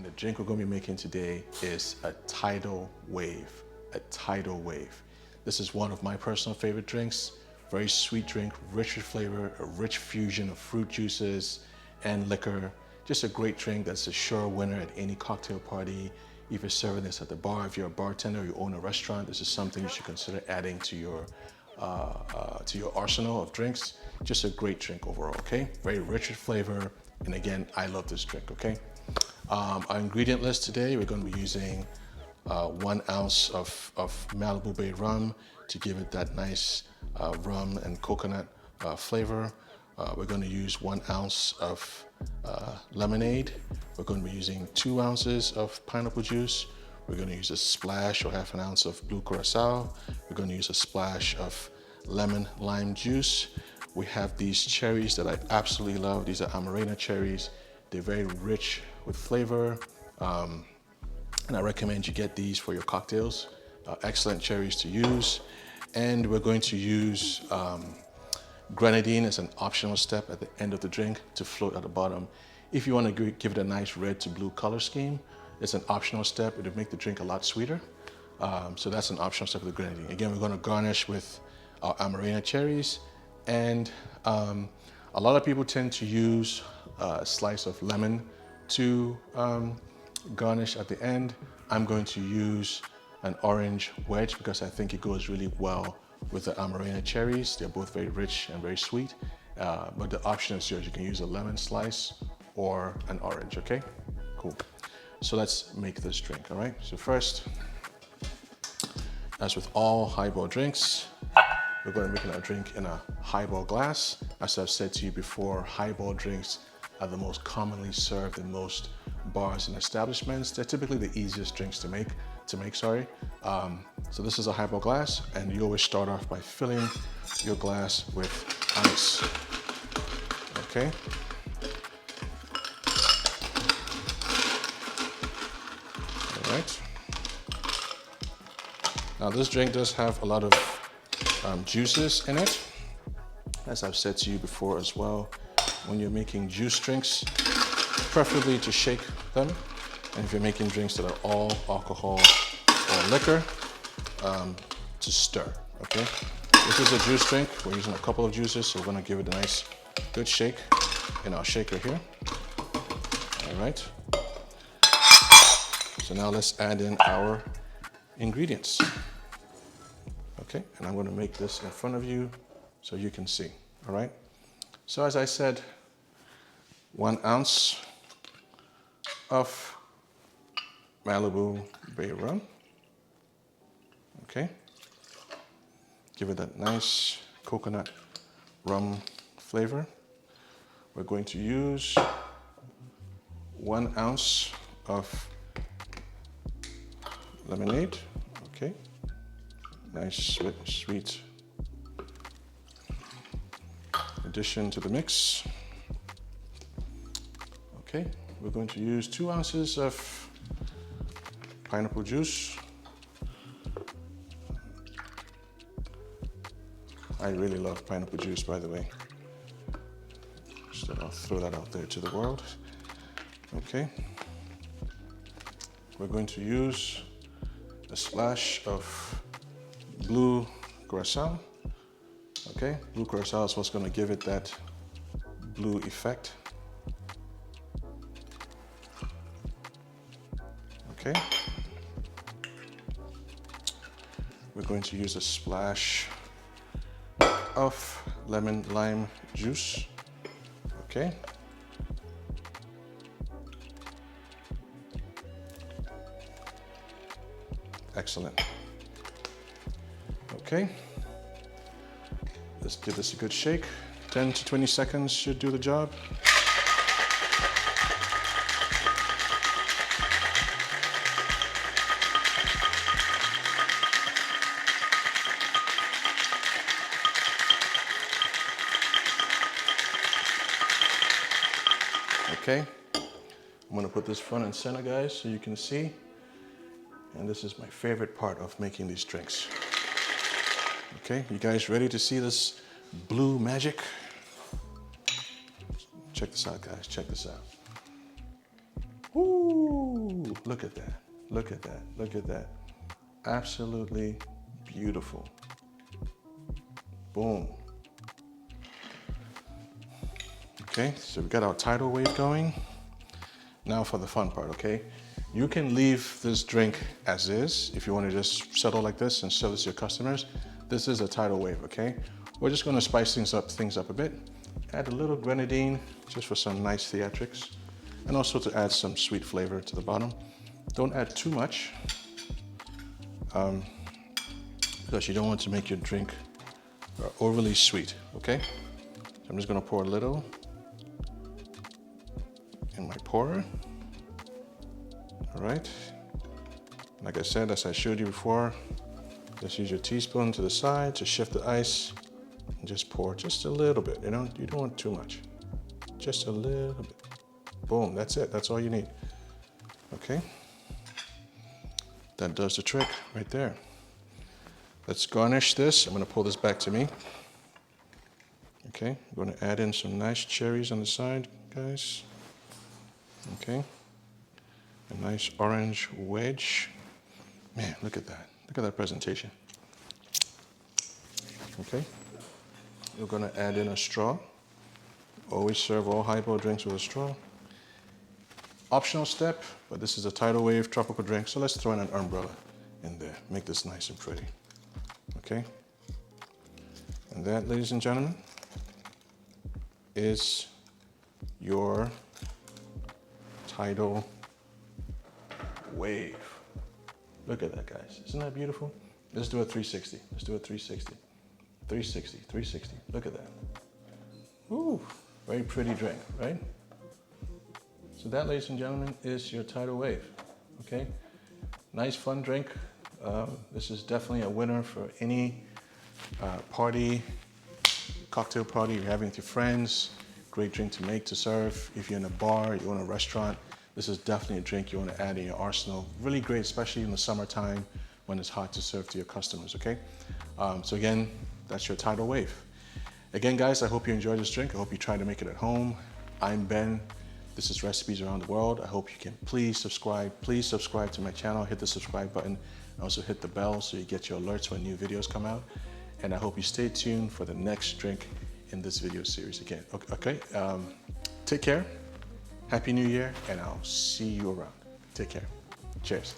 the drink we're going to be making today is a Tidal Wave. A Tidal Wave. This is one of my personal favorite drinks. Very sweet drink, rich with flavor, a rich fusion of fruit juices and liquor. Just a great drink that's a sure winner at any cocktail party. If you're serving this at the bar, if you're a bartender, or you own a restaurant, this is something you should consider adding to your arsenal of drinks. Just a great drink overall, okay? Very rich with flavor, and again, I love this drink, okay? Our ingredient list today, we're going to be using 1 ounce of Malibu Rum to give it that nice rum and coconut flavor. We're going to use 1 ounce of lemonade. We're going to be using 2 ounces of pineapple juice. We're going to use a splash or half an ounce of Blue Curacao. We're going to use a splash of lemon lime juice. We have these cherries that I absolutely love. These are Amarena cherries. They're very rich with flavor. And I recommend you get these for your cocktails. Excellent cherries to use. And we're going to use Grenadine as an optional step at the end of the drink to float at the bottom. If you want to give it a nice red to blue color scheme, it's an optional step. It'll make the drink a lot sweeter. So that's an optional step of the Grenadine. Again, we're going to garnish with our Amarena cherries. And a lot of people tend to use a slice of lemon to garnish at the end. I'm going to use an orange wedge because I think it goes really well with the Amarena cherries. They're both very rich and very sweet, but the option is yours. You can use a lemon slice or an orange, okay? Cool. So let's make this drink, all right? So first, as with all highball drinks, we're going to be making our drink in a highball glass. As I've said to you before, highball drinks are the most commonly served in most bars and establishments. They're typically the easiest drinks to make. So this is a highball glass, and you always start off by filling your glass with ice. Okay. All right. Now this drink does have a lot of juices in it. As I've said to you before as well, when you're making juice drinks, preferably to shake them. And if you're making drinks that are all alcohol or liquor, to stir, okay? This is a juice drink. We're using a couple of juices, so we're gonna give it a nice, good shake in our shaker here. All right. So now let's add in our ingredients. Okay, and I'm gonna make this in front of you so you can see, all right? So as I said, 1 ounce of Malibu Rum. Okay. Give it that nice coconut rum flavor. We're going to use 1 ounce of lemonade. Okay. Nice sweet addition to the mix. Okay. We're going to use 2 ounces of pineapple juice. I really love pineapple juice, by the way. So I'll throw that out there to the world. Okay. We're going to use a splash of Blue Curacao. Okay. Blue Curacao is what's going to give it that blue effect. Okay. We're going to use a splash of lemon lime juice. Okay. Excellent. Okay. Let's give this a good shake. 10 to 20 seconds should do the job. Okay, I'm gonna put this front and center, guys, so you can see. And this is my favorite part of making these drinks. Okay, you guys ready to see this blue magic? Check this out, guys, check this out. Woo! Look at that, look at that, look at that. Absolutely beautiful. Boom. Okay, so we got our tidal wave going. Now for the fun part, okay? You can leave this drink as is if you want to just settle like this and sell this to your customers. This is a tidal wave, okay? We're just going to spice things up a bit. Add a little grenadine just for some nice theatrics, and also to add some sweet flavor to the bottom. Don't add too much because you don't want to make your drink overly sweet, okay? So I'm just going to pour a little in my pourer. All right. Like I said, as I showed you before, just use your teaspoon to the side to shift the ice and just pour just a little bit. You don't want too much. Just a little bit. Boom, that's it. That's all you need. Okay. That does the trick right there. Let's garnish this. I'm going to pull this back to me. Okay, I'm going to add in some nice cherries on the side, guys. Okay, a nice orange wedge. Man, look at that. Look at that presentation. Okay, we're going to add in a straw. Always serve all highball drinks with a straw. Optional step, but this is a tidal wave tropical drink, so let's throw in an umbrella in there. Make this nice and pretty. Okay, and that, ladies and gentlemen, is your tidal wave. Look at that, guys. Isn't that beautiful? Let's do a 360. Let's do a 360. 360, 360. Look at that. Ooh, very pretty drink, right? So that, ladies and gentlemen, is your tidal wave. Okay, nice fun drink. This is definitely a winner for any party, cocktail party you're having with your friends. Great drink to make, to serve. If you're in a bar, you're in a restaurant, this is definitely a drink you want to add in your arsenal. Really great, especially in the summertime when it's hot to serve to your customers, okay? So again, that's your tidal wave. Again, guys, I hope you enjoyed this drink. I hope you try to make it at home. I'm Ben. This is Recipes Around the World. I hope you can please subscribe. Please subscribe to my channel. Hit the subscribe button. Also hit the bell so you get your alerts when new videos come out. And I hope you stay tuned for the next drink in this video series again. Okay, take care. Happy New Year, and I'll see you around. Take care. Cheers.